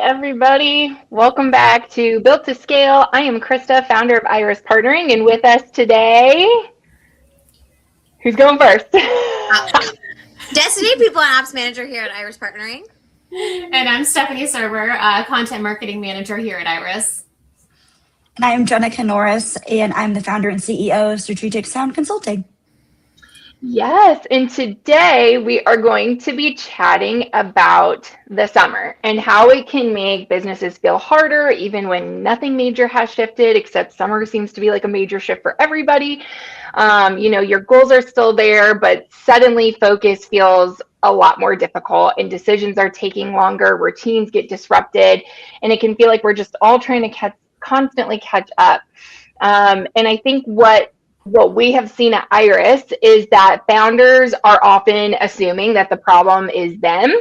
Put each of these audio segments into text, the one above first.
everybody. Welcome back to Built to Scale. I am Krista, founder of Iris Partnering, and with us today, who's going first? Destiny, People and Ops Manager here at Iris Partnering. And I'm Stephanie Serber, Content Marketing Manager here at Iris. And I am Jenica Norris, and I'm the founder and CEO of Strategic Sound Consulting. Yes, and today we are going to be chatting about the summer and how it can make businesses feel harder even when nothing major has shifted, except summer seems to be like a major shift for everybody. Your goals are still there, but suddenly focus feels a lot more difficult and decisions are taking longer, routines get disrupted, and it can feel like we're just all trying to constantly catch up. And I think what we have seen at Iris is that founders are often assuming that the problem is them,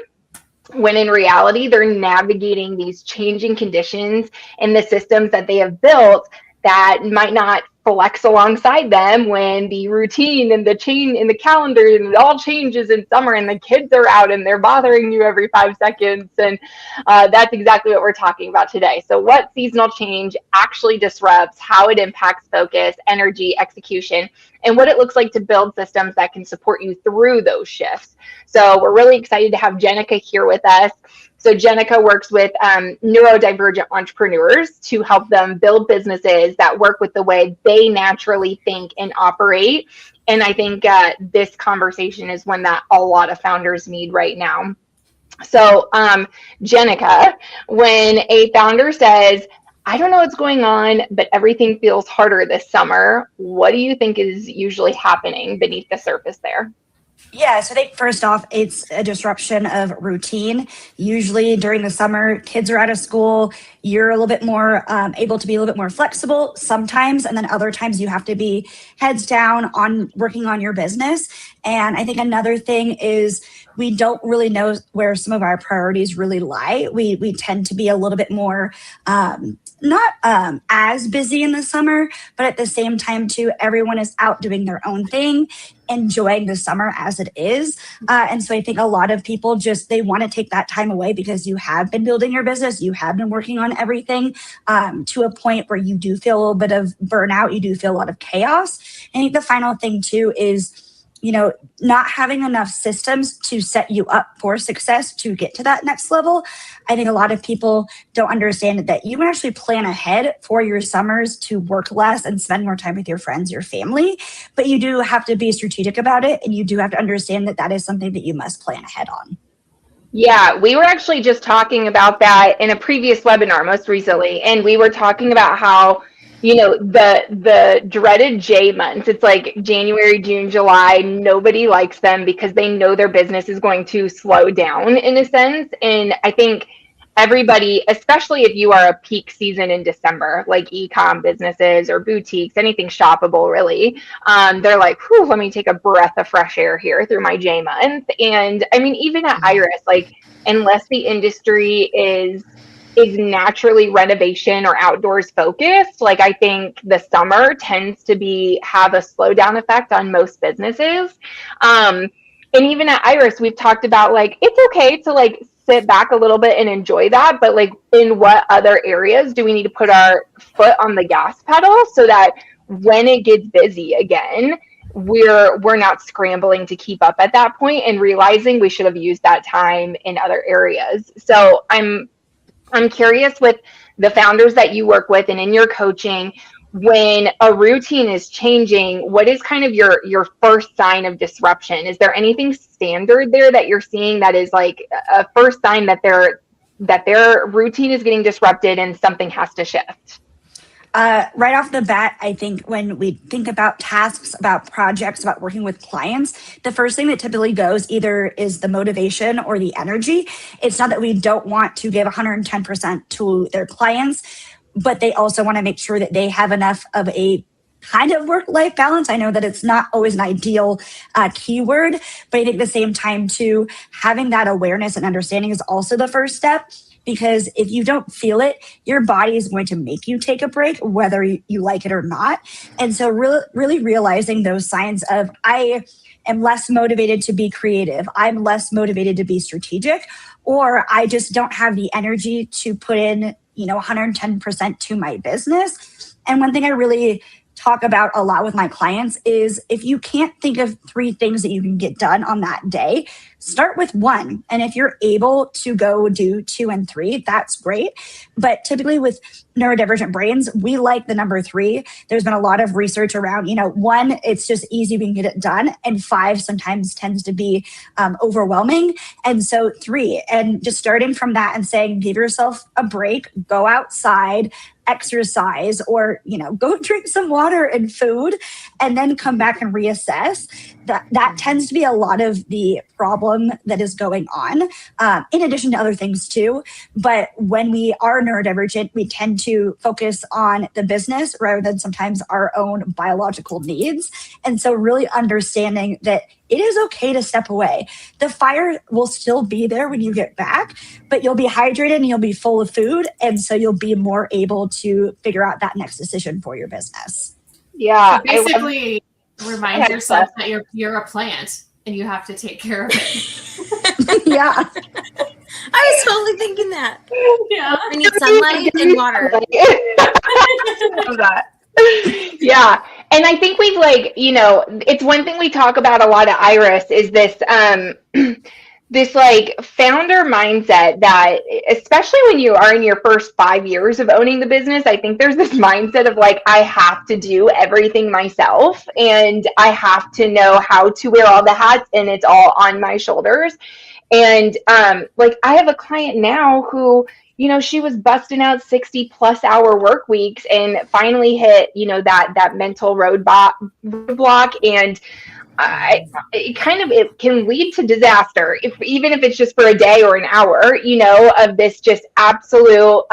when in reality, they're navigating these changing conditions in the systems that they have built that might not flex alongside them when the routine and the chain in the calendar and it all changes in summer and the kids are out and they're bothering you every 5 seconds. And that's exactly what we're talking about today. So what seasonal change actually disrupts, how it impacts focus, energy, execution, and what it looks like to build systems that can support you through those shifts. So we're really excited to have Jenica here with us. So Jenica works with neurodivergent entrepreneurs to help them build businesses that work with the way they naturally think and operate. And I think this conversation is one that a lot of founders need right now. So Jenica, when a founder says, I don't know what's going on, but everything feels harder this summer, what do you think is usually happening beneath the surface there? Yeah, so I think first off, it's a disruption of routine. Usually during the summer, kids are out of school. You're a little bit more able to be a little bit more flexible sometimes. And then other times you have to be heads down on working on your business. And I think another thing is we don't really know where some of our priorities really lie. We tend to be a little bit more not as busy in the summer, but at the same time too, everyone is out doing their own thing, enjoying the summer as it is. And so I think a lot of people they want to take that time away because you have been building your business, you have been working on everything to a point where you do feel a little bit of burnout, you do feel a lot of chaos. And I think the final thing too is, not having enough systems to set you up for success to get to that next level. I think a lot of people don't understand that you can actually plan ahead for your summers to work less and spend more time with your friends, your family, but you do have to be strategic about it. And you do have to understand that that is something that you must plan ahead on. Yeah, we were actually just talking about that in a previous webinar most recently. And we were talking about how the dreaded J months, it's like January, June, July, nobody likes them because they know their business is going to slow down in a sense. And I think everybody, especially if you are a peak season in December, like e-com businesses or boutiques, anything shoppable really, they're like, whew, let me take a breath of fresh air here through my J month. And I mean, even at Iris, like unless the industry is naturally renovation or outdoors focused, like I think the summer tends to have a slowdown effect on most businesses. And even at Iris, we've talked about like, it's okay to like sit back a little bit and enjoy that, but like in what other areas do we need to put our foot on the gas pedal so that when it gets busy again, we're not scrambling to keep up at that point and realizing we should have used that time in other areas. So I'm curious with the founders that you work with and in your coaching, when a routine is changing, what is kind of your first sign of disruption? Is there anything standard there that you're seeing that is like a first sign that their routine is getting disrupted and something has to shift? Right off the bat, I think when we think about tasks, about projects, about working with clients, the first thing that typically goes either is the motivation or the energy. It's not that we don't want to give 110% to their clients, but they also want to make sure that they have enough of a kind of work-life balance. I know that it's not always an ideal keyword, but I think at the same time too, having that awareness and understanding is also the first step. because if you don't feel it, your body is going to make you take a break, whether you like it or not. And so really realizing those signs of, I am less motivated to be creative, I'm less motivated to be strategic, or I just don't have the energy to put in, 110% to my business. And one thing I really talk about a lot with my clients is, if you can't think of 3 things that you can get done on that day, start with 1. And if you're able to go do 2 and 3, that's great. But typically with neurodivergent brains, we like the number 3. There's been a lot of research around, 1, it's just easy, we can get it done. And 5 sometimes tends to be overwhelming. And so 3, and just starting from that and saying, give yourself a break, go outside, exercise, or go drink some water and food, and then come back and reassess. That tends to be a lot of the problem that is going on, in addition to other things too. But when we are neurodivergent, we tend to focus on the business rather than sometimes our own biological needs. And so really understanding that it is okay to step away. The fire will still be there when you get back, but you'll be hydrated and you'll be full of food. And so you'll be more able to figure out that next decision for your business. Yeah. So basically, remind yourself that you're a plant and you have to take care of it. Yeah. I was totally thinking that. Yeah. I need sunlight and water. I love that. Yeah. And I think we've it's one thing we talk about a lot at Iris is this, this founder mindset that, especially when you are in your first 5 years of owning the business, I think there's this mindset of I have to do everything myself and I have to know how to wear all the hats and it's all on my shoulders. And I have a client now who, she was busting out 60+ hour work weeks and finally hit, that mental roadblock. And it can lead to disaster, even if it's just for a day or an hour, of this just absolute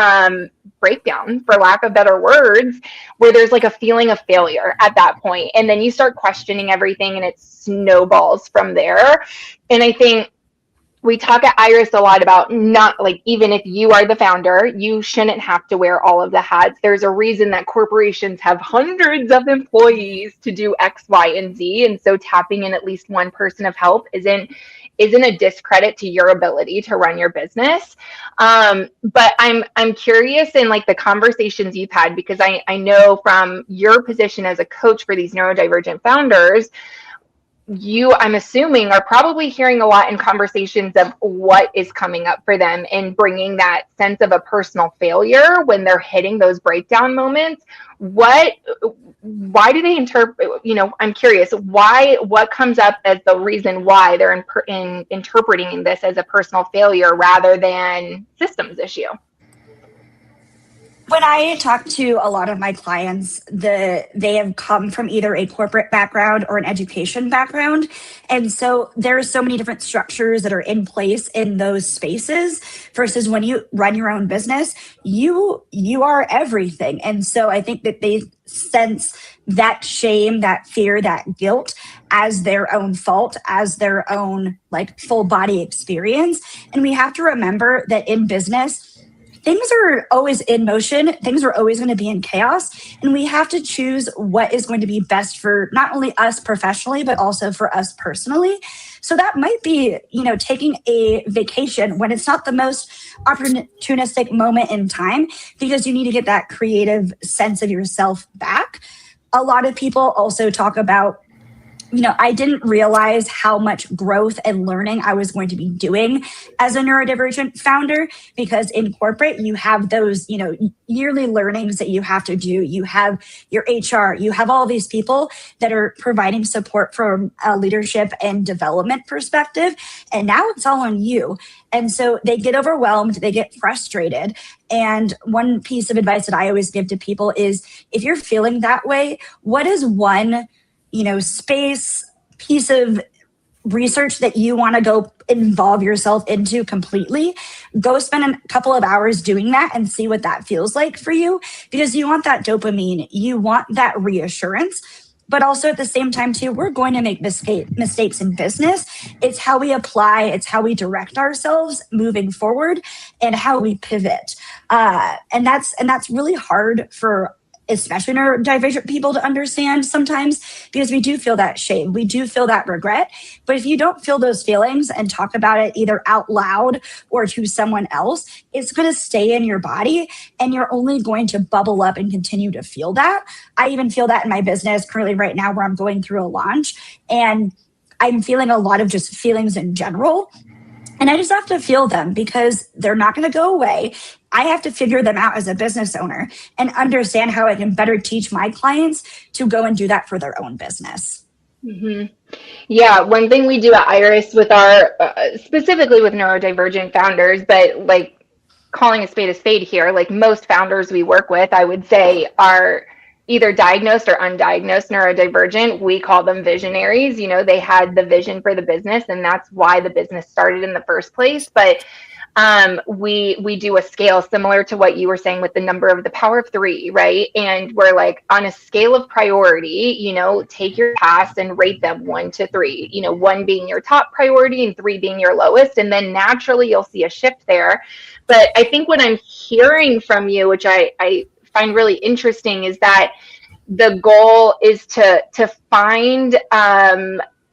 breakdown, for lack of better words, where there's a feeling of failure at that point. And then you start questioning everything and it snowballs from there. And I think we talk at Iris a lot about not even if you are the founder, you shouldn't have to wear all of the hats. There's a reason that corporations have hundreds of employees to do X, Y, and Z. And so tapping in at least one person of help isn't a discredit to your ability to run your business. But I'm curious in the conversations you've had, because I know from your position as a coach for these neurodivergent founders, I'm assuming, are probably hearing a lot in conversations of what is coming up for them and bringing that sense of a personal failure when they're hitting those breakdown moments. Why do they interpret, I'm curious, what comes up as the reason why they're interpreting this as a personal failure rather than systems issue? When I talk to a lot of my clients, they have come from either a corporate background or an education background. And so there are so many different structures that are in place in those spaces versus when you run your own business, you are everything. And so I think that they sense that shame, that fear, that guilt as their own fault, as their own full body experience. And we have to remember that in business, things are always in motion. Things are always going to be in chaos. And we have to choose what is going to be best for not only us professionally, but also for us personally. So that might be, taking a vacation when it's not the most opportunistic moment in time, because you need to get that creative sense of yourself back. A lot of people also talk about, I didn't realize how much growth and learning I was going to be doing as a neurodivergent founder, because in corporate, you have those, yearly learnings that you have to do. You have your HR, you have all these people that are providing support from a leadership and development perspective. And now it's all on you. And so they get overwhelmed, they get frustrated. And one piece of advice that I always give to people is, if you're feeling that way, what is one space, piece of research that you want to go involve yourself into completely? Go spend a couple of hours doing that and see what that feels like for you, because you want that dopamine. You want that reassurance. But also at the same time too, we're going to make mistakes in business. It's how we apply, it's how we direct ourselves moving forward, and how we pivot. And that's really hard for especially neurodivergent people to understand sometimes, because we do feel that shame, we do feel that regret. But if you don't feel those feelings and talk about it either out loud or to someone else, it's going to stay in your body, and you're only going to bubble up and continue to feel that. I even feel that in my business currently right now, where I'm going through a launch, and I'm feeling a lot of just feelings in general. And I just have to feel them, because they're not going to go away. I have to figure them out as a business owner and understand how I can better teach my clients to go and do that for their own business. Mm-hmm. Yeah, one thing we do at Iris with our, specifically with neurodivergent founders, but like calling a spade here, like most founders we work with, I would say are either diagnosed or undiagnosed neurodivergent. We call them visionaries. You know, they had the vision for the business, and that's why the business started in the first place. But we do a scale similar to what you were saying with the number of the power of 3, right? And we're like, on a scale of priority, you know, take your tasks and rate them 1 to 3, you know, 1 being your top priority and 3 being your lowest. And then naturally you'll see a shift there. But I think what I'm hearing from you, which I find really interesting, is that the goal is to find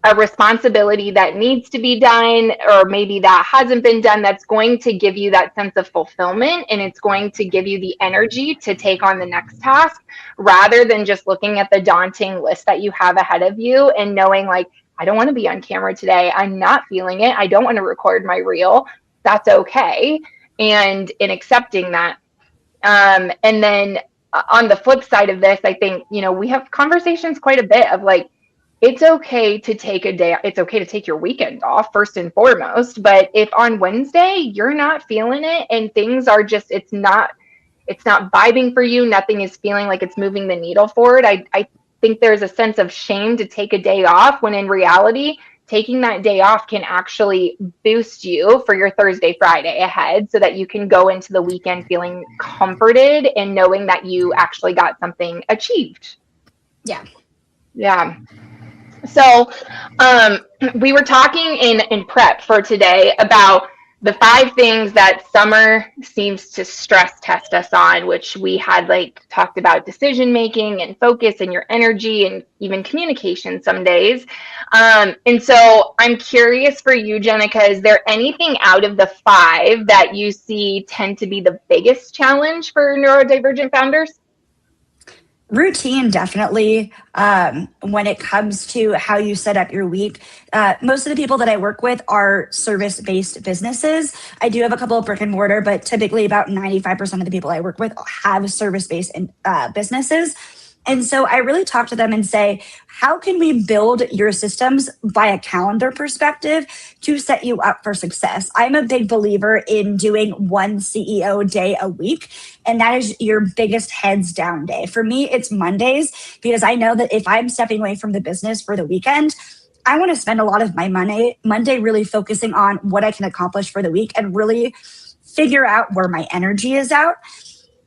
a responsibility that needs to be done, or maybe that hasn't been done, that's going to give you that sense of fulfillment, and it's going to give you the energy to take on the next task, rather than just looking at the daunting list that you have ahead of you and knowing like, I don't want to be on camera today, I'm not feeling it, I don't want to record my reel. That's okay. And in accepting that. And then on the flip side of this, I think, you know, we have conversations quite a bit of like, it's okay to take a day, it's okay to take your weekend off first and foremost. But if on Wednesday you're not feeling it and things are just, it's not vibing for you, nothing is feeling like it's moving the needle forward, I think there's a sense of shame to take a day off, when in reality, taking that day off can actually boost you for your Thursday, Friday ahead, so that you can go into the weekend feeling comforted and knowing that you actually got something achieved. Yeah. Yeah. So we were talking in prep for today about the 5 things that summer seems to stress test us on, which we had like talked about decision making and focus and your energy and even communication some days. And so I'm curious for you, Jenica, is there anything out of the 5 that you see tend to be the biggest challenge for neurodivergent founders? Routine, definitely. When it comes to how you set up your week, most of the people that I work with are service-based businesses. I do have a couple of brick and mortar, but typically about 95% of the people I work with have service-based businesses. And so I really talk to them and say, how can we build your systems by a calendar perspective to set you up for success? I'm a big believer in doing one CEO day a week, and that is your biggest heads down day. For me, it's Mondays, because I know that if I'm stepping away from the business for the weekend, I want to spend a lot of my Monday really focusing on what I can accomplish for the week and really figure out where my energy is out.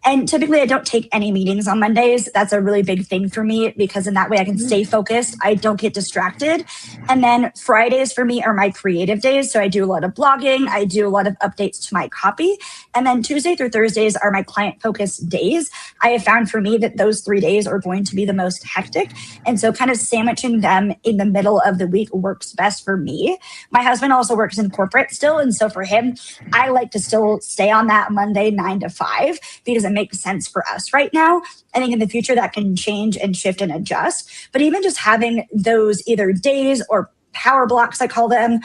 And typically I don't take any meetings on Mondays. That's a really big thing for me, because in that way I can stay focused. I don't get distracted. And then Fridays for me are my creative days. So I do a lot of blogging. I do a lot of updates to my copy. And then Tuesday through Thursdays are my client focused days. I have found for me that those 3 days are going to be the most hectic. And so kind of sandwiching them in the middle of the week works best for me. My husband also works in corporate still. And so for him, I like to still stay on that Monday 9 to 5, because it makes sense for us right now. I think in the future that can change and shift and adjust. But even just having those either days or power blocks, I call them,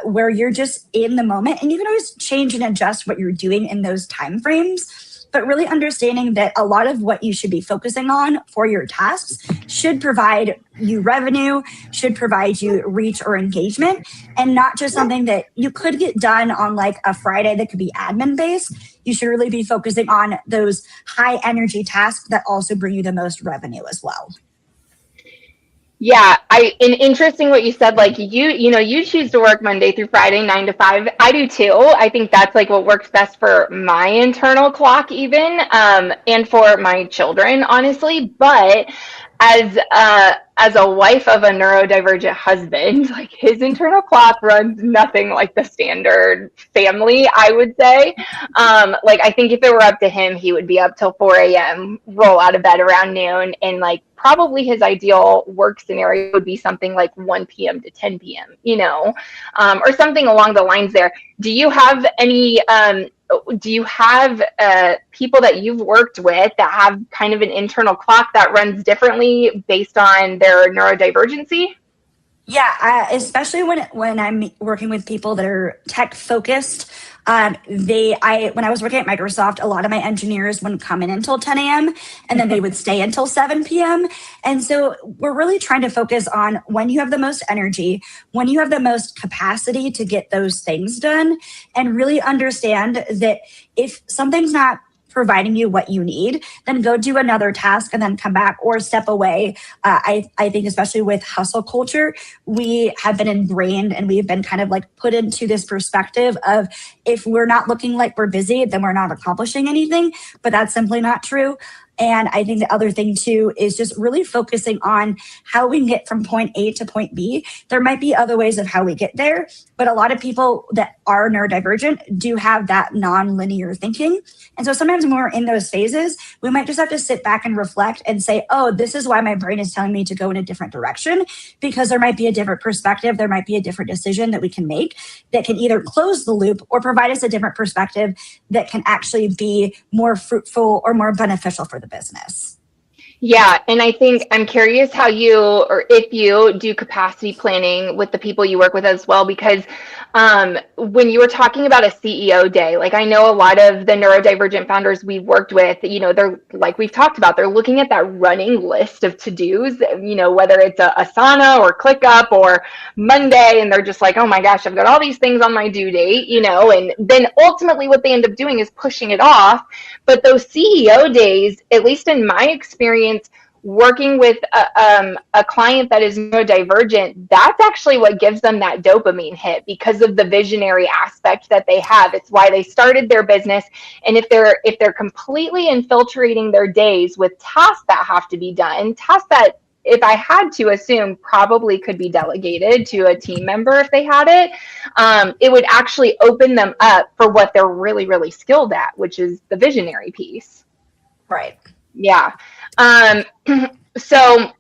where you're just in the moment, and you can always change and adjust what you're doing in those time frames. But really understanding that a lot of what you should be focusing on for your tasks should provide you revenue, should provide you reach or engagement, and not just something that you could get done on like a Friday that could be admin based. You should really be focusing on those high energy tasks that also bring you the most revenue as well. Yeah, and interesting what you said, like you choose to work Monday through Friday, 9 to 5. I do too. I think that's like what works best for my internal clock even, and for my children, honestly. But as as a wife of a neurodivergent husband, like his internal clock runs nothing like the standard family, I would say. Like I think if it were up to him, he would be up till 4 a.m., roll out of bed around noon, and like probably his ideal work scenario would be something like 1 p.m. to 10 p.m., or something along the lines there. Do you have any people that you've worked with that have kind of an internal clock that runs differently based on their neurodivergency? Yeah, especially when I'm working with people that are tech focused. When I was working at Microsoft, a lot of my engineers wouldn't come in until 10 a.m. and then they would stay until 7 p.m. And so we're really trying to focus on when you have the most energy, when you have the most capacity to get those things done, and really understand that if something's not providing you what you need, then go do another task and then come back or step away. I think especially with hustle culture, we have been ingrained and we've been kind of like put into this perspective of if we're not looking like we're busy, then we're not accomplishing anything, but that's simply not true. And I think the other thing too is just really focusing on how we can get from point A to point B. There might be other ways of how we get there, but a lot of people that are neurodivergent do have that non-linear thinking. And so sometimes when we're in those phases, we might just have to sit back and reflect and say, oh, this is why my brain is telling me to go in a different direction, because there might be a different perspective. There might be a different decision that we can make that can either close the loop or provide us a different perspective that can actually be more fruitful or more beneficial for the business. Yeah, and I think I'm curious how you, or if you do capacity planning with the people you work with as well, because when you were talking about a CEO day, like I know a lot of the neurodivergent founders we've worked with, they're like we've talked about, they're looking at that running list of to-dos, whether it's Asana or ClickUp or Monday, and they're just like, oh my gosh, I've got all these things on my due date, and then ultimately what they end up doing is pushing it off. But those CEO days, at least in my experience, working with a client that is neurodivergent, that's actually what gives them that dopamine hit because of the visionary aspect that they have. It's why they started their business. And if they're completely infiltrating their days with tasks that have to be done, tasks that, if I had to assume, probably could be delegated to a team member if they had it, it would actually open them up for what they're really, really skilled at, which is the visionary piece. Right. Yeah. So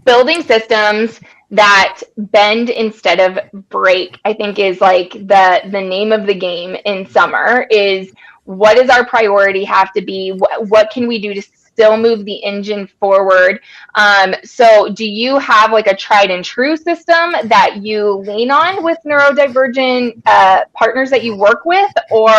building systems that bend instead of break, I think is like the name of the game in summer. Is what is our priority have to be? What can we do to still move the engine forward? So do you have like a tried and true system that you lean on with neurodivergent partners that you work with, or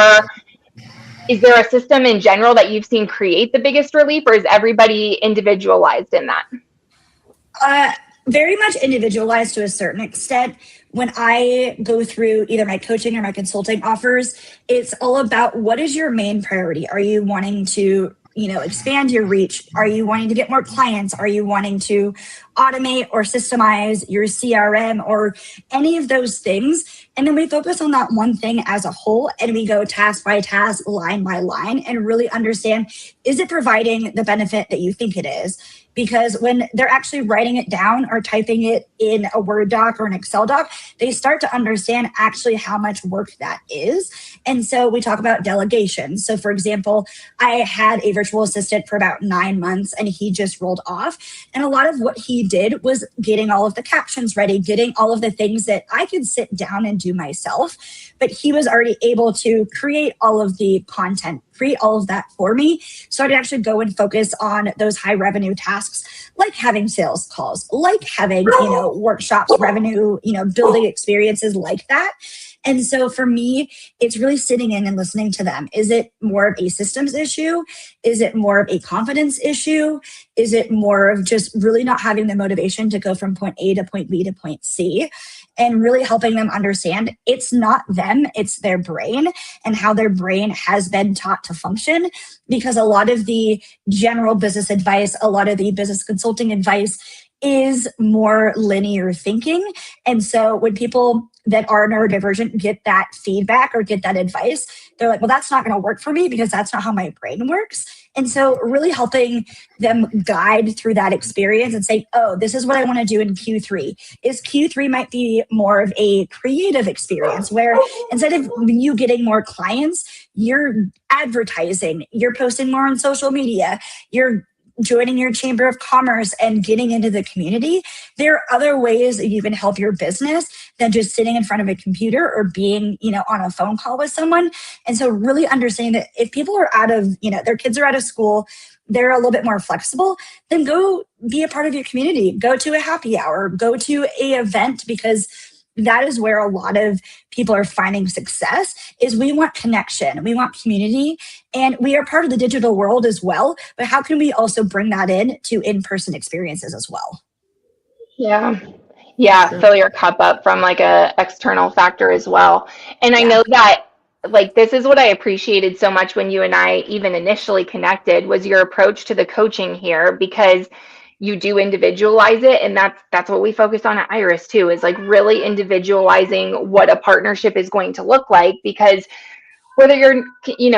is there a system in general that you've seen create the biggest relief, or is everybody individualized in that? Very much individualized to a certain extent. When I go through either my coaching or my consulting offers, it's all about what is your main priority? Are you wanting to expand your reach? Are you wanting to get more clients? Are you wanting to automate or systemize your CRM or any of those things? And then we focus on that one thing as a whole, and we go task by task, line by line, and really understand, is it providing the benefit that you think it is? Because when they're actually writing it down or typing it in a Word doc or an Excel doc, they start to understand actually how much work that is. And so we talk about delegation. So for example, I had a virtual assistant for about 9 months and he just rolled off. And a lot of what he did was getting all of the captions ready, getting all of the things that I could sit down and do myself. But he was already able to create all of the content, create all of that for me. So I could actually go and focus on those high revenue tasks, like having sales calls, like having, workshops, revenue, building experiences like that. And so for me, it's really sitting in and listening to them. Is it more of a systems issue? Is it more of a confidence issue? Is it more of just really not having the motivation to go from point A to point B to point C? And really helping them understand it's not them, it's their brain and how their brain has been taught to function. Because a lot of the general business advice, a lot of the business consulting advice is more linear thinking. And so when people that are neurodivergent get that feedback or get that advice, they're like, well, that's not going to work for me because that's not how my brain works. And so really helping them guide through that experience and say, oh, this is what I want to do in Q3. Q3 might be more of a creative experience where instead of you getting more clients, you're advertising, you're posting more on social media, you're joining your chamber of commerce and getting into the community. There are other ways that you can help your business than just sitting in front of a computer or being, on a phone call with someone. And so really understanding that if people are out of, their kids are out of school, they're a little bit more flexible, then go be a part of your community, go to a happy hour, go to a event, because that is where a lot of people are finding success. Is we want connection, we want community, and we are part of the digital world as well. But how can we also bring that in to in-person experiences as well? Yeah, fill your cup up from like a external factor as well. And I know that like this is what I appreciated so much when you and I even initially connected was your approach to the coaching here, because you do individualize it, and that's what we focus on at Iris too, is like really individualizing what a partnership is going to look like. Because whether you're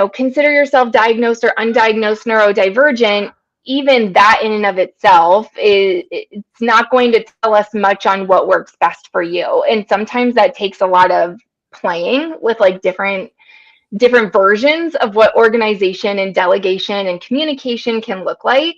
consider yourself diagnosed or undiagnosed neurodivergent, even that in and of itself it's not going to tell us much on what works best for you. And sometimes that takes a lot of playing with like different versions of what organization and delegation and communication can look like.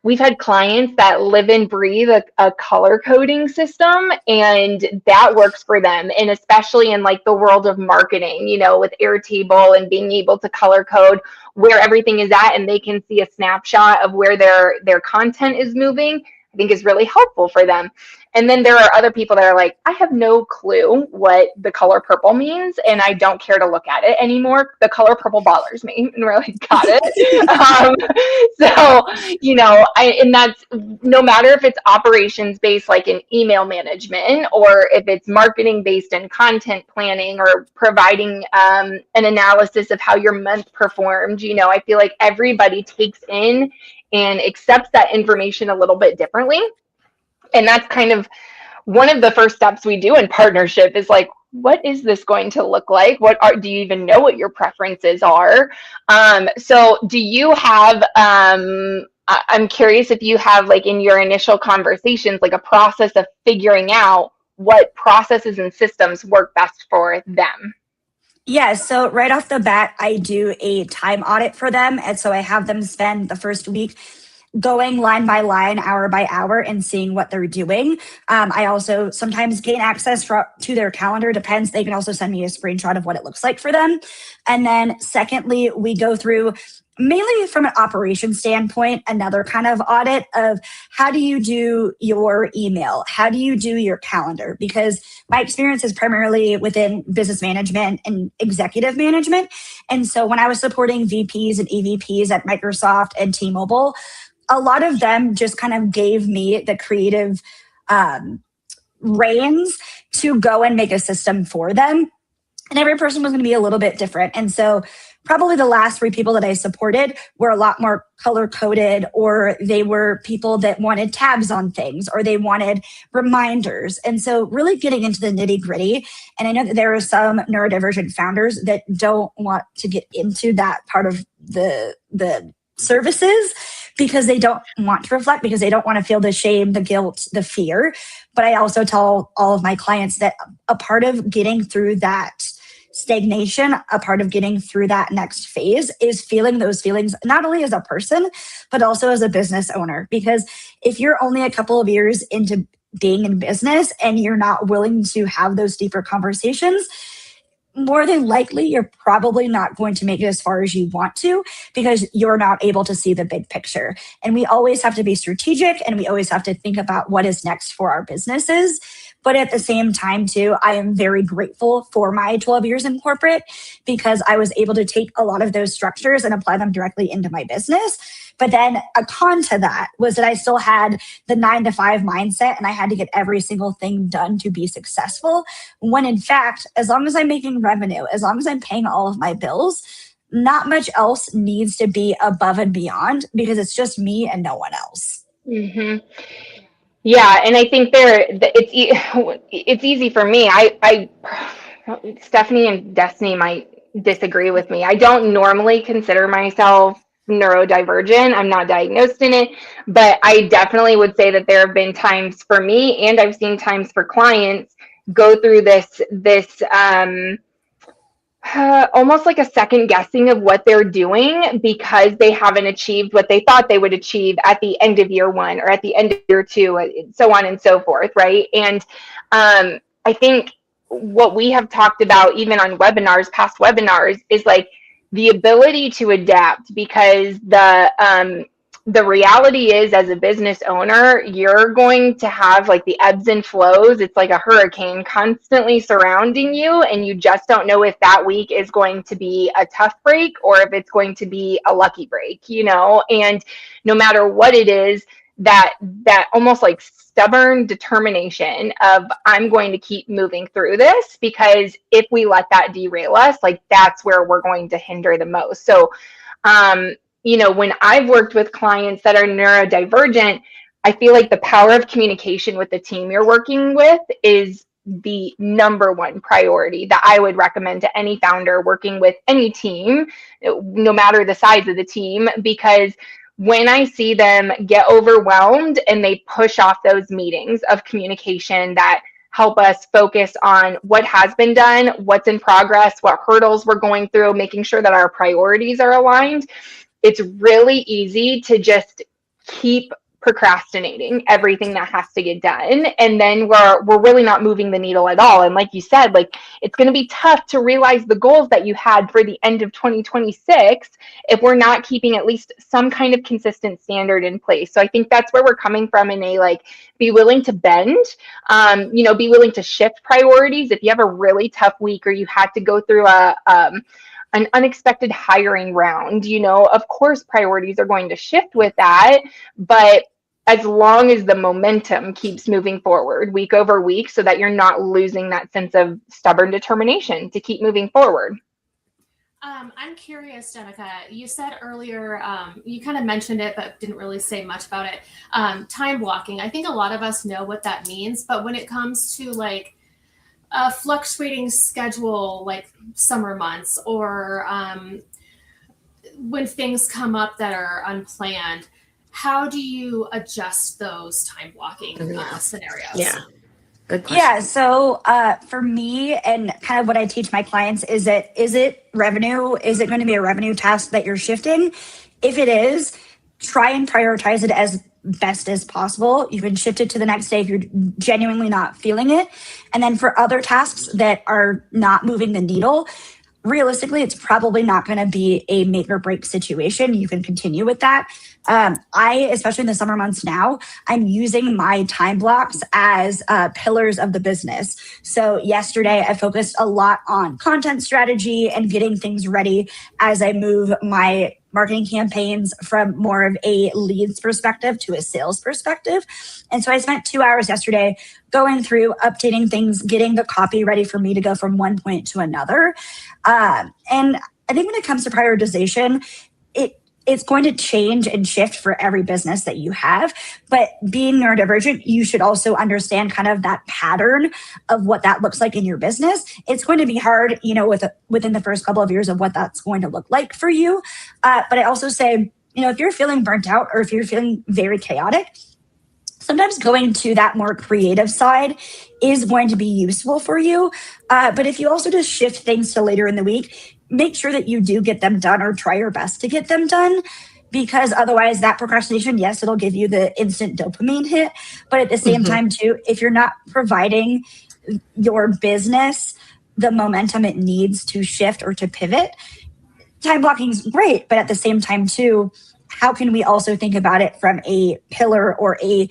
We've had clients that live and breathe a color coding system, and that works for them. And especially in like the world of marketing, with Airtable and being able to color code where everything is at, and they can see a snapshot of where their content is moving, I think is really helpful for them. And then there are other people that are like, I have no clue what the color purple means, and I don't care to look at it anymore. The color purple bothers me. And we're like, got it. And that's no matter if it's operations based, like in email management, or if it's marketing based in content planning, or providing an analysis of how your month performed. I feel like everybody takes in and accepts that information a little bit differently. And that's kind of one of the first steps we do in partnership is like, what is this going to look like? Do you even know what your preferences are? So do you have, I'm curious if you have like in your initial conversations, like a process of figuring out what processes and systems work best for them. Yeah, so right off the bat, I do a time audit for them. And so I have them spend the first week going line by line, hour by hour, and seeing what they're doing. I also sometimes gain access to their calendar, depends. They can also send me a screenshot of what it looks like for them. And then secondly, we go through, mainly from an operations standpoint, another kind of audit of how do you do your email? How do you do your calendar? Because my experience is primarily within business management and executive management. And so when I was supporting VPs and EVPs at Microsoft and T-Mobile, a lot of them just kind of gave me the creative reins to go and make a system for them. And every person was going to be a little bit different. And so probably the last 3 people that I supported were a lot more color coded, or they were people that wanted tabs on things, or they wanted reminders. And so really getting into the nitty gritty. And I know that there are some neurodivergent founders that don't want to get into that part of the services because they don't want to reflect, because they don't want to feel the shame, the guilt, the fear. But I also tell all of my clients that a part of getting through that stagnation, a part of getting through that next phase is feeling those feelings, not only as a person, but also as a business owner. Because if you're only a couple of years into being in business and you're not willing to have those deeper conversations, more than likely, you're probably not going to make it as far as you want to, because you're not able to see the big picture. And we always have to be strategic, and we always have to think about what is next for our businesses. But at the same time, too, I am very grateful for my 12 years in corporate, because I was able to take a lot of those structures and apply them directly into my business. But then a con to that was that I still had the 9-to-5 mindset, and I had to get every single thing done to be successful. When in fact, as long as I'm making revenue, as long as I'm paying all of my bills, not much else needs to be above and beyond, because it's just me and no one else. Mm-hmm. Yeah, and I think it's easy for me. Stephanie and Destiny might disagree with me. I don't normally consider myself neurodivergent. I'm not diagnosed in it, but I definitely would say that there have been times for me, and I've seen times for clients go through this almost like a second guessing of what they're doing because they haven't achieved what they thought they would achieve at the end of year one or at the end of year two, so on and so forth, right? And I think what we have talked about, even on webinars, past webinars, is like the ability to adapt because the reality is as a business owner you're going to have like the ebbs and flows. It's like a hurricane constantly surrounding you and you just don't know if that week is going to be a tough break or if it's going to be a lucky break, and no matter what it is, that almost like stubborn determination of I'm going to keep moving through this, because if we let that derail us, like that's where we're going to hinder the most. So when I've worked with clients that are neurodivergent, I feel like the power of communication with the team you're working with is the number one priority that I would recommend to any founder working with any team, no matter the size of the team, because when I see them get overwhelmed and they push off those meetings of communication that help us focus on what has been done, what's in progress, what hurdles we're going through, making sure that our priorities are aligned, it's really easy to just keep procrastinating everything that has to get done, and then we're really not moving the needle at all. And like you said, like it's going to be tough to realize the goals that you had for the end of 2026 if we're not keeping at least some kind of consistent standard in place. So I think that's where we're coming from, in a like, be willing to bend, be willing to shift priorities. If you have a really tough week or you had to go through an unexpected hiring round, of course priorities are going to shift with that, but as long as the momentum keeps moving forward week over week so that you're not losing that sense of stubborn determination to keep moving forward. I'm curious, Jenica, you said earlier, you kind of mentioned it, but didn't really say much about it. Time blocking. I think a lot of us know what that means, but when it comes to like a fluctuating schedule, like summer months, or when things come up that are unplanned, how do you adjust those time blocking scenarios? Yeah. Good question. Yeah. So for me, and kind of what I teach my clients is it revenue? Is it going to be a revenue task that you're shifting? If it is, try and prioritize it as best as possible. You can shift it to the next day if you're genuinely not feeling it. And then for other tasks that are not moving the needle, realistically, it's probably not going to be a make or break situation. You can continue with that. Especially in the summer months now, I'm using my time blocks as pillars of the business. So yesterday, I focused a lot on content strategy and getting things ready as I move my marketing campaigns from more of a leads perspective to a sales perspective. And so I spent 2 hours yesterday going through, updating things, getting the copy ready for me to go from one point to another. And I think when it comes to prioritization, it's going to change and shift for every business that you have. But being neurodivergent, you should also understand kind of that pattern of what that looks like in your business. It's going to be hard, within the first couple of years of what that's going to look like for you. But I also say, if you're feeling burnt out or if you're feeling very chaotic, sometimes going to that more creative side is going to be useful for you. But if you also just shift things to later in the week, make sure that you do get them done or try your best to get them done, because otherwise that procrastination, yes, it'll give you the instant dopamine hit. But at the same time too, if you're not providing your business the momentum it needs to shift or to pivot, time blocking is great. But at the same time too, how can we also think about it from a pillar or a,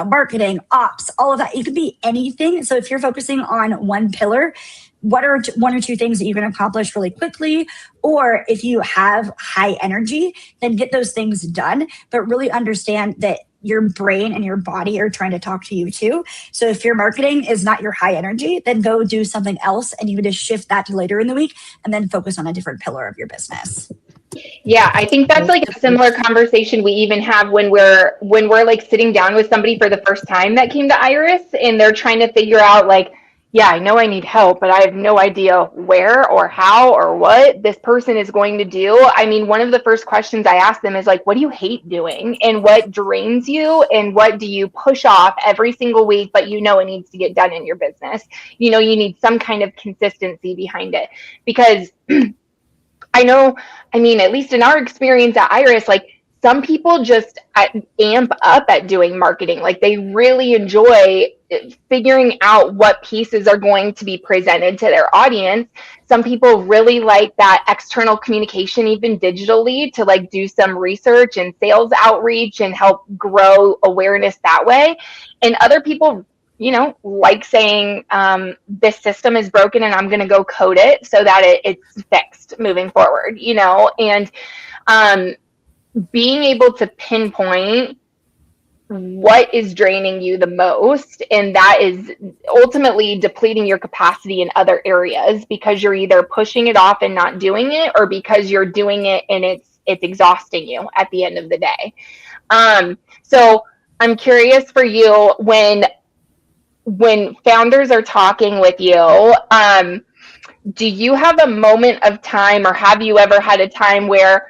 marketing, ops, all of that? It could be anything. So if you're focusing on one pillar, what are one or two things that you can accomplish really quickly? Or if you have high energy, then get those things done, but really understand that your brain and your body are trying to talk to you too. So if your marketing is not your high energy, then go do something else and you can just shift that to later in the week and then focus on a different pillar of your business. Yeah, I think that's like a similar conversation we even have when we're like sitting down with somebody for the first time that came to Iris and they're trying to figure out like, yeah, I know I need help, but I have no idea where or how or what this person is going to do. I mean, one of the first questions I ask them is like, what do you hate doing and what drains you and what do you push off every single week, but you know it needs to get done in your business. You know, you need some kind of consistency behind it because I know, I mean, at least in our experience at Iris, like some people just amp up at doing marketing. Like they really enjoy figuring out what pieces are going to be presented to their audience. Some people really like that external communication, even digitally, to like do some research and sales outreach and help grow awareness that way. And other people, you know, like saying this system is broken and I'm going to go code it so that it's fixed moving forward, you know, and being able to pinpoint what is draining you the most, and that is ultimately depleting your capacity in other areas because you're either pushing it off and not doing it, or because you're doing it and it's exhausting you at the end of the day. So I'm curious for you, when founders are talking with you, do you have a moment of time, or have you ever had a time where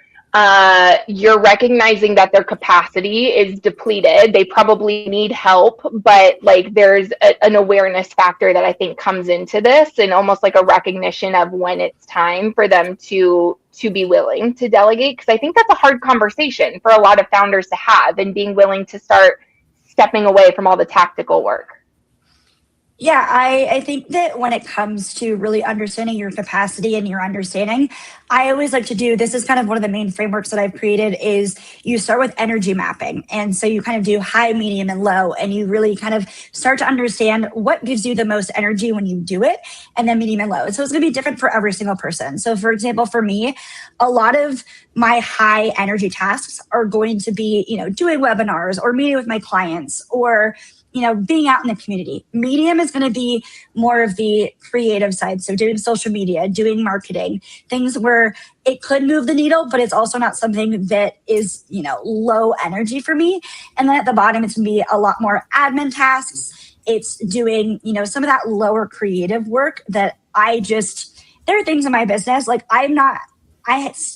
you're recognizing that their capacity is depleted? They probably need help, but like there's an awareness factor that I think comes into this, and almost like a recognition of when it's time for them to be willing to delegate. Because I think that's a hard conversation for a lot of founders to have, and being willing to start stepping away from all the tactical work. Yeah, I think that when it comes to really understanding your capacity and your understanding, I always like to do, this is kind of one of the main frameworks that I've created, is you start with energy mapping. And so you kind of do high, medium, and low, and you really kind of start to understand what gives you the most energy when you do it, and then medium and low. And so it's going to be different for every single person. So for example, for me, a lot of my high energy tasks are going to be, you know, doing webinars or meeting with my clients, or you know, being out in the community. Medium is going to be more of the creative side. So doing social media, doing marketing, things where it could move the needle, but it's also not something that is, you know, low energy for me. And then at the bottom, it's going to be a lot more admin tasks. It's doing, you know, some of that lower creative work that there are things in my business, like I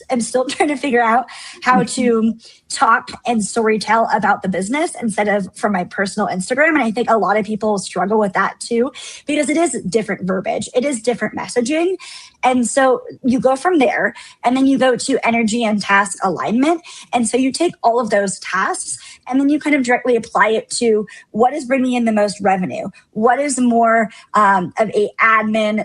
am still trying to figure out how to talk and storytell about the business instead of from my personal Instagram. And I think a lot of people struggle with that too, because it is different verbiage. It is different messaging. And so you go from there, and then you go to energy and task alignment. And so you take all of those tasks, and then you kind of directly apply it to what is bringing in the most revenue. What is more of a admin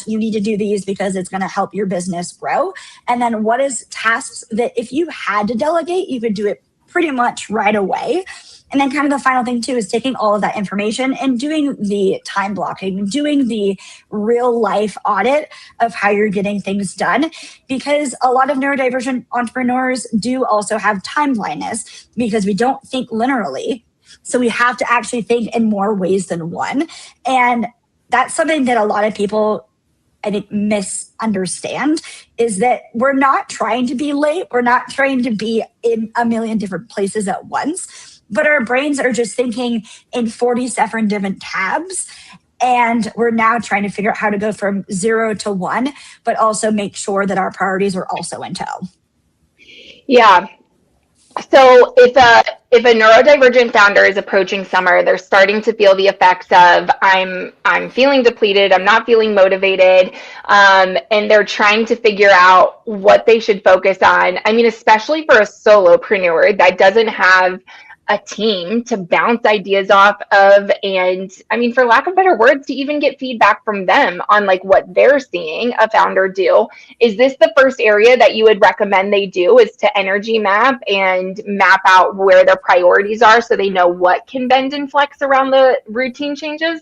/ you need to do these because it's going to help your business grow. And then what is tasks that if you had to delegate, you could do it pretty much right away. And then kind of the final thing too is taking all of that information and doing the time blocking, doing the real life audit of how you're getting things done. Because a lot of neurodivergent entrepreneurs do also have time blindness, because we don't think linearly. So we have to actually think in more ways than one. And that's something that a lot of people, I think, misunderstand, is that we're not trying to be late. We're not trying to be in a million different places at once. But our brains are just thinking in 47 different tabs. And we're now trying to figure out how to go from 0 to 1, but also make sure that our priorities are also in tow. Yeah. So if a neurodivergent founder is approaching summer, they're starting to feel the effects of I'm feeling depleted, I'm not feeling motivated, and they're trying to figure out what they should focus on. I mean, especially for a solopreneur that doesn't have a team to bounce ideas off of, and I mean, for lack of better words, to even get feedback from them on like what they're seeing a founder do. Is this the first area that you would recommend they do, is to energy map and map out where their priorities are so they know what can bend and flex around the routine changes?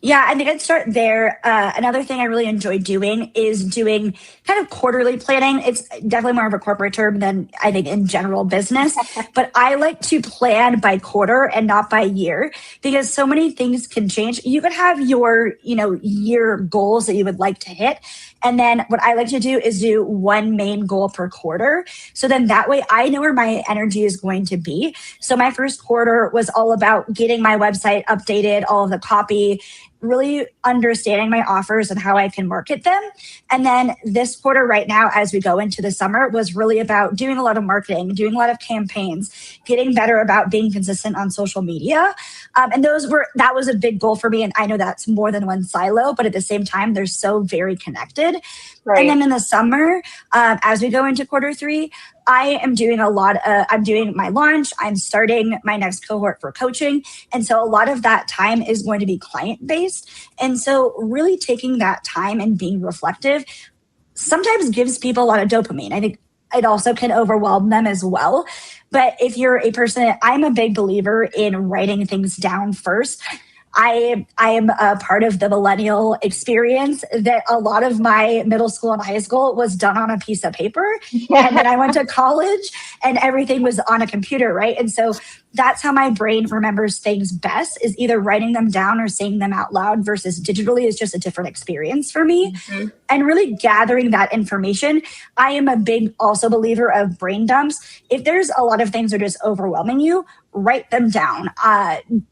Yeah, I think I'd start there. Another thing I really enjoy doing is doing kind of quarterly planning. It's definitely more of a corporate term than I think in general business, but I like to plan by quarter and not by year, because so many things can change. You could have your, you know, year goals that you would like to hit, And then what I like to do is do one main goal per quarter. So then that way I know where my energy is going to be. So my first quarter was all about getting my website updated, all of the copy, really understanding my offers and how I can market them. And then this quarter right now, as we go into the summer, was really about doing a lot of marketing, doing a lot of campaigns, getting better about being consistent on social media. And that was a big goal for me. And I know that's more than one silo, but at the same time, they're so very connected. Right. And then in the summer, as we go into quarter three, I am doing I'm doing my launch. I'm starting my next cohort for coaching. And so a lot of that time is going to be client-based. And so really taking that time and being reflective sometimes gives people a lot of dopamine. I think it also can overwhelm them as well. But if you're a person, I'm a big believer in writing things down first. I am a part of the millennial experience that a lot of my middle school and high school was done on a piece of paper. And then I went to college and everything was on a computer, right? And so that's how my brain remembers things best, is either writing them down or saying them out loud, versus digitally is just a different experience for me. Mm-hmm. And really gathering that information. I am a big also believer of brain dumps. If there's a lot of things that are just overwhelming you, write them down,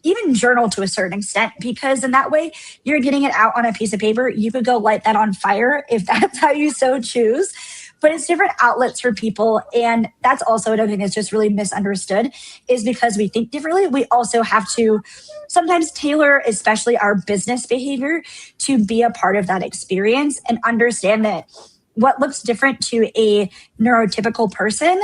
even journal to a certain extent, because in that way you're getting it out on a piece of paper. You could go light that on fire if that's how you so choose. But it's different outlets for people. And that's also another thing that's just really misunderstood, is because we think differently, we also have to sometimes tailor, especially our business behavior, to be a part of that experience and understand that what looks different to a neurotypical person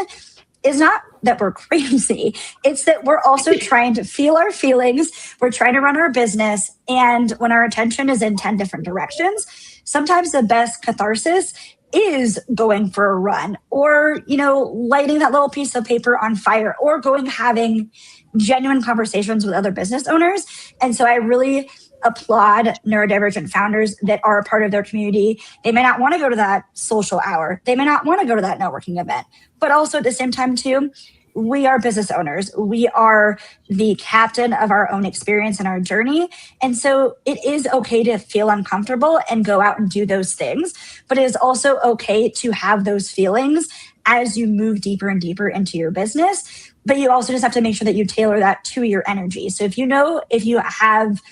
is not that we're crazy. It's that we're also trying to feel our feelings. We're trying to run our business. And when our attention is in 10 different directions, sometimes the best catharsis is going for a run, or, lighting that little piece of paper on fire, or having genuine conversations with other business owners. And so I really applaud neurodivergent founders that are a part of their community. They may not want to go to that social hour. They may not want to go to that networking event, but also at the same time too, we are business owners. We are the captain of our own experience and our journey. And so it is okay to feel uncomfortable and go out and do those things, but it is also okay to have those feelings as you move deeper and deeper into your business. But you also just have to make sure that you tailor that to your energy. So if you have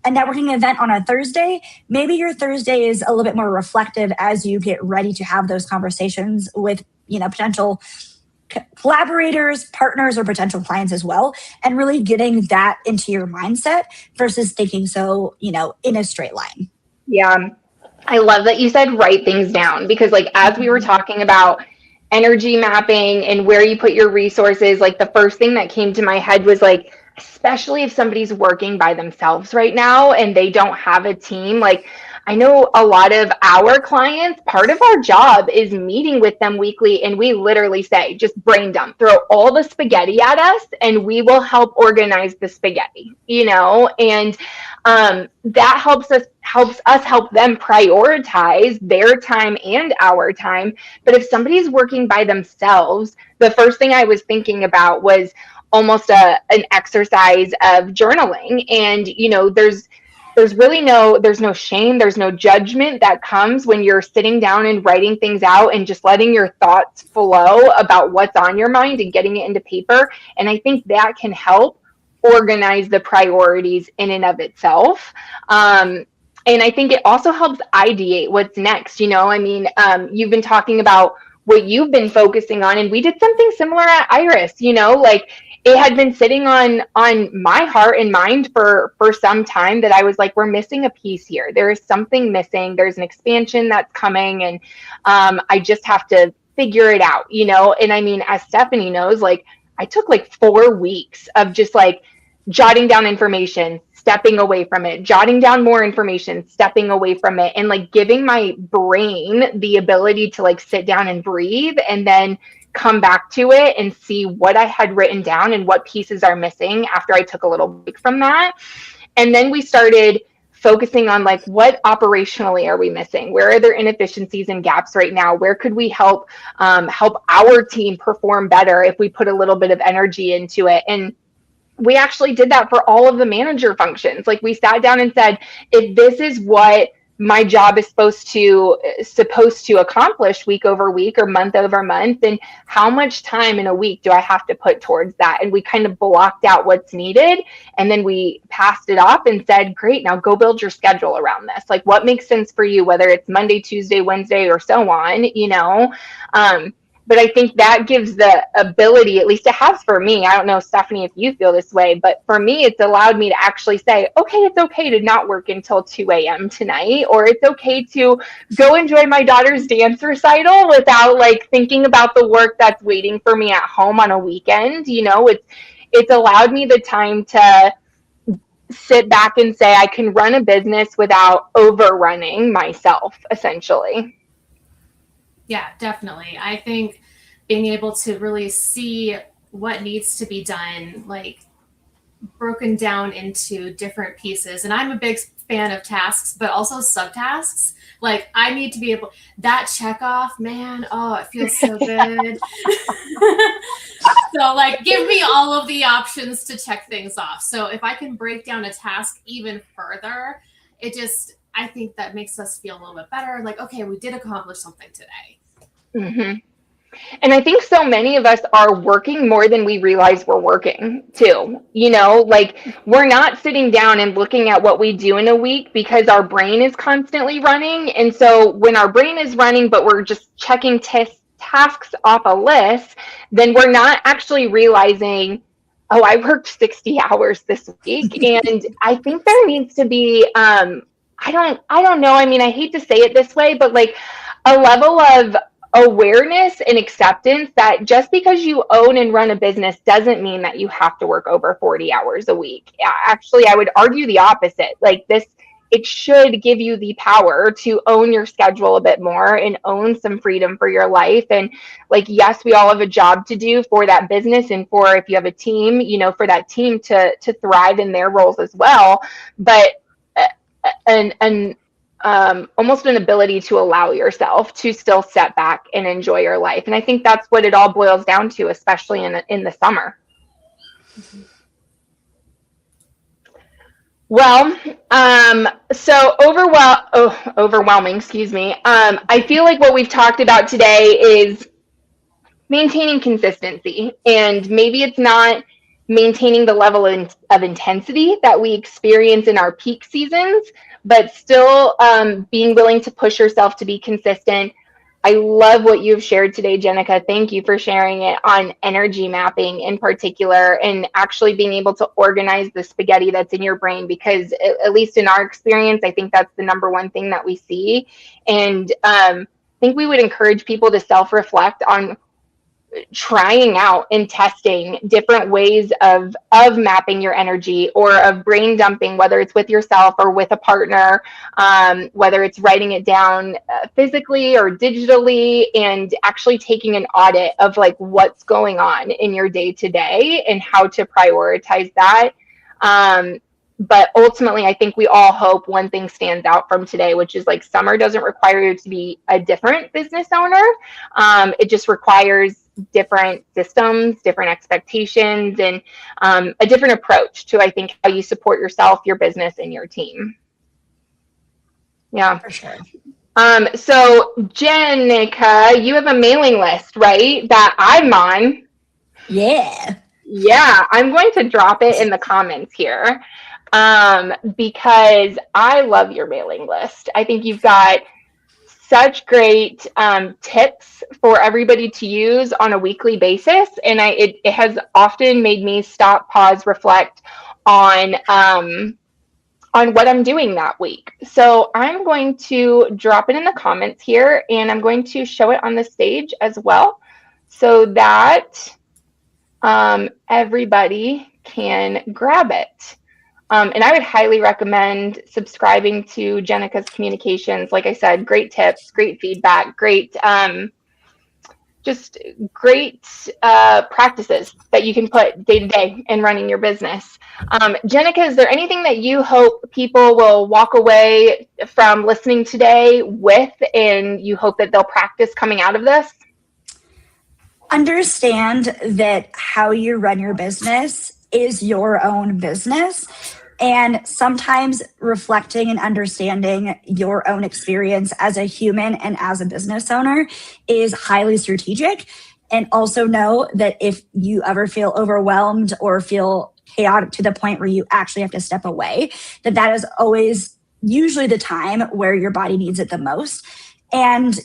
a networking event on a Thursday, maybe your Thursday is a little bit more reflective as you get ready to have those conversations with, potential collaborators, partners, or potential clients as well, and really getting that into your mindset versus thinking so, in a straight line. Yeah. I love that you said write things down, because as we were talking about energy mapping and where you put your resources, the first thing that came to my head was especially if somebody's working by themselves right now and they don't have a team, I know a lot of our clients, part of our job is meeting with them weekly, and we literally say, just brain dump, throw all the spaghetti at us and we will help organize the spaghetti, and that helps us help them prioritize their time and our time. But if somebody's working by themselves, the first thing I was thinking about was almost an exercise of journaling. And, there's no shame, there's no judgment that comes when you're sitting down and writing things out and just letting your thoughts flow about what's on your mind and getting it into paper. And I think that can help organize the priorities in and of itself. And I think it also helps ideate what's next. You've been talking about what you've been focusing on, and we did something similar at Iris, it had been sitting on my heart and mind for some time that I was we're missing a piece here. There is something missing. There's an expansion that's coming, and I just have to figure it out, And as Stephanie knows, I took 4 weeks of just jotting down information, stepping away from it, jotting down more information, stepping away from it, and giving my brain the ability to sit down and breathe, and then come back to it and see what I had written down and what pieces are missing after I took a little break from that. And then we started focusing on what operationally are we missing? Where are there inefficiencies and gaps right now? Where could we help our team perform better if we put a little bit of energy into it? And we actually did that for all of the manager functions. We sat down and said, if this is what my job is supposed to accomplish week over week or month over month, and how much time in a week do I have to put towards that? And we kind of blocked out what's needed, and then we passed it off and said, great, now go build your schedule around this. Like, what makes sense for you, whether it's Monday, Tuesday, Wednesday, or so on, but I think that gives the ability, at least it has for me. I don't know, Stephanie, if you feel this way, but for me, it's allowed me to actually say, okay, it's okay to not work until 2 a.m. tonight, or it's okay to go enjoy my daughter's dance recital without like thinking about the work that's waiting for me at home on a weekend. It's allowed me the time to sit back and say I can run a business without overrunning myself, essentially. Yeah, definitely. I think being able to really see what needs to be done, like broken down into different pieces. And I'm a big fan of tasks, but also subtasks. Like, I need to be able, that check off, man, oh, it feels so good. So like, give me all of the options to check things off. So if I can break down a task even further, I think that makes us feel a little bit better. Like, okay, we did accomplish something today. Mm-hmm. And I think so many of us are working more than we realize we're working too. Like, we're not sitting down and looking at what we do in a week because our brain is constantly running. And so when our brain is running, but we're just checking tasks off a list, then we're not actually realizing, oh, I worked 60 hours this week. And I think there needs to be, I don't know. I mean, I hate to say it this way, but like a level of awareness and acceptance that just because you own and run a business doesn't mean that you have to work over 40 hours a week. Actually, I would argue the opposite. Like, it should give you the power to own your schedule a bit more and own some freedom for your life. And like, yes, we all have a job to do for that business, and for, if you have a team, for that team to thrive in their roles as well. But almost an ability to allow yourself to still step back and enjoy your life. And I think that's what it all boils down to, especially in the summer. Well, so overwhelming, excuse me. I feel like what we've talked about today is maintaining consistency, and maybe it's not maintaining the level of intensity that we experience in our peak seasons, but still being willing to push yourself to be consistent. I love what you've shared today, Jenica. Thank you for sharing it on energy mapping in particular, and actually being able to organize the spaghetti that's in your brain, because at least in our experience, I think that's the number one thing that we see. And I think we would encourage people to self-reflect on trying out and testing different ways of mapping your energy, or of brain dumping, whether it's with yourself or with a partner, whether it's writing it down physically or digitally, and actually taking an audit of like what's going on in your day to day and how to prioritize that. But ultimately, I think we all hope one thing stands out from today, which is like, summer doesn't require you to be a different business owner. It just requires different systems, different expectations, and a different approach to, I think, how you support yourself, your business, and your team. Yeah, For sure. So Jenica, you have a mailing list, right? That I'm on. Yeah. Yeah, I'm going to drop it in the comments here, because I love your mailing list. I think you've got such great tips for everybody to use on a weekly basis, and it has often made me stop, pause, reflect on what I'm doing that week. So I'm going to drop it in the comments here, and I'm going to show it on the stage as well, so that everybody can grab it. And I would highly recommend subscribing to Jenica's communications. Like I said, great tips, great feedback, just great practices that you can put day to day in running your business. Jenica, is there anything that you hope people will walk away from listening today with, and you hope that they'll practice coming out of this? Understand that how you run your business is your own business. And sometimes reflecting and understanding your own experience as a human and as a business owner is highly strategic. And also know that if you ever feel overwhelmed or feel chaotic to the point where you actually have to step away, that is always usually the time where your body needs it the most. And,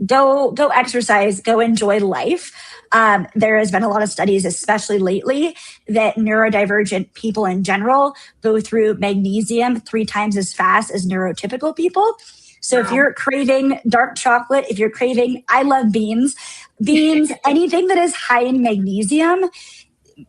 go exercise, go enjoy life. There has been a lot of studies, especially lately, that neurodivergent people in general go through magnesium 3 times as fast as neurotypical people. So if you're craving dark chocolate, if you're craving, I love beans, anything that is high in magnesium,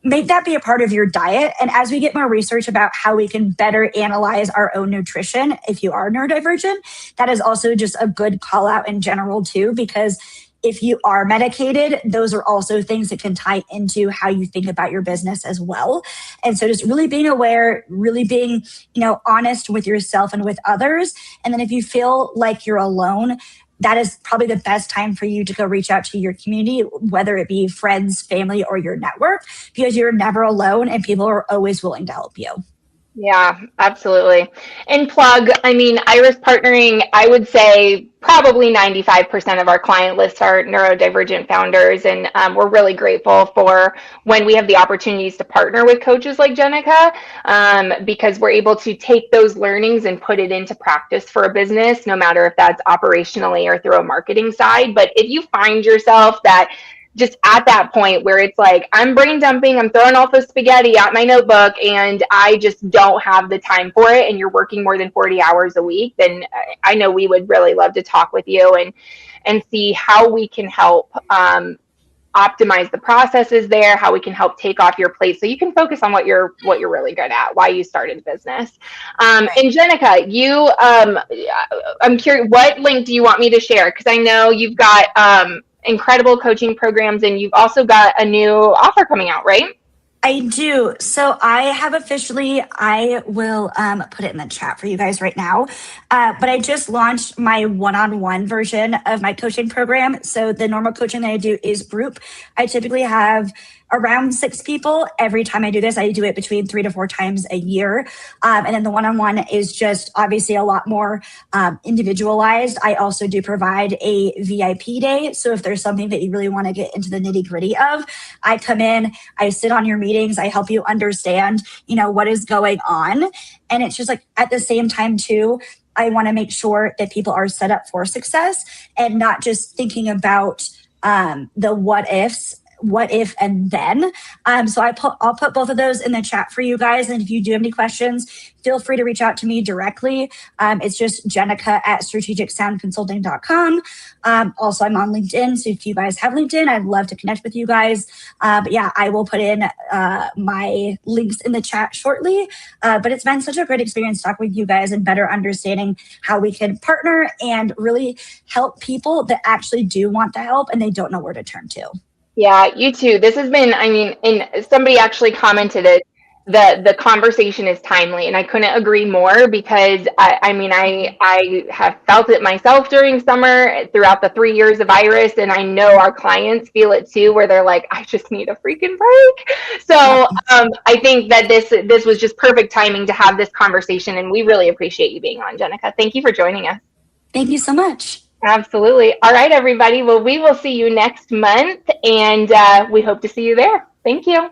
make that be a part of your diet. And as we get more research about how we can better analyze our own nutrition, if you are neurodivergent, that is also just a good call out in general too, because if you are medicated, those are also things that can tie into how you think about your business as well. And so just really being aware, really being, honest with yourself and with others. And then if you feel like you're alone, that is probably the best time for you to go reach out to your community, whether it be friends, family, or your network, because you're never alone and people are always willing to help you. Yeah, absolutely. And plug, Iris Partnering, I would say probably 95% of our client lists are neurodivergent founders. And we're really grateful for when we have the opportunities to partner with coaches like Jenica, because we're able to take those learnings and put it into practice for a business, no matter if that's operationally or through a marketing side. But if you find yourself that just at that point where it's like, I'm brain dumping, I'm throwing all the spaghetti at my notebook and I just don't have the time for it, and you're working more than 40 hours a week, then I know we would really love to talk with you and see how we can help optimize the processes there, how we can help take off your plate so you can focus on what you're really good at, why you started the business. And Jenica, I'm curious, what link do you want me to share? Because I know you've got incredible coaching programs, and you've also got a new offer coming out, right? I do. So I have I will put it in the chat for you guys right now. But I just launched my one-on-one version of my coaching program. So the normal coaching that I do is group. I typically have around 6 people. Every time I do this, I do it between 3 to 4 times a year. And then the one-on-one is just obviously a lot more individualized. I also do provide a VIP day. So if there's something that you really want to get into the nitty-gritty of, I come in, I sit on your meetings, I help you understand, what is going on. And it's just like at the same time too, I want to make sure that people are set up for success and not just thinking about the what if and then. So I'll put both of those in the chat for you guys. And if you do have any questions, feel free to reach out to me directly. It's just Jenica@strategicsoundconsulting.com. Also, I'm on LinkedIn. So if you guys have LinkedIn, I'd love to connect with you guys. But yeah, I will put in my links in the chat shortly. But it's been such a great experience talking with you guys and better understanding how we can partner and really help people that actually do want the help and they don't know where to turn to. Yeah, you too. This has been, and somebody actually commented it, the conversation is timely, and I couldn't agree more, because I have felt it myself during summer throughout the 3 years of Iris, and I know our clients feel it too, where they're like, I just need a freaking break. So I think that this was just perfect timing to have this conversation, and we really appreciate you being on, Jenica. Thank you for joining us. Thank you so much. Absolutely. All right, everybody. Well, we will see you next month, and we hope to see you there. Thank you.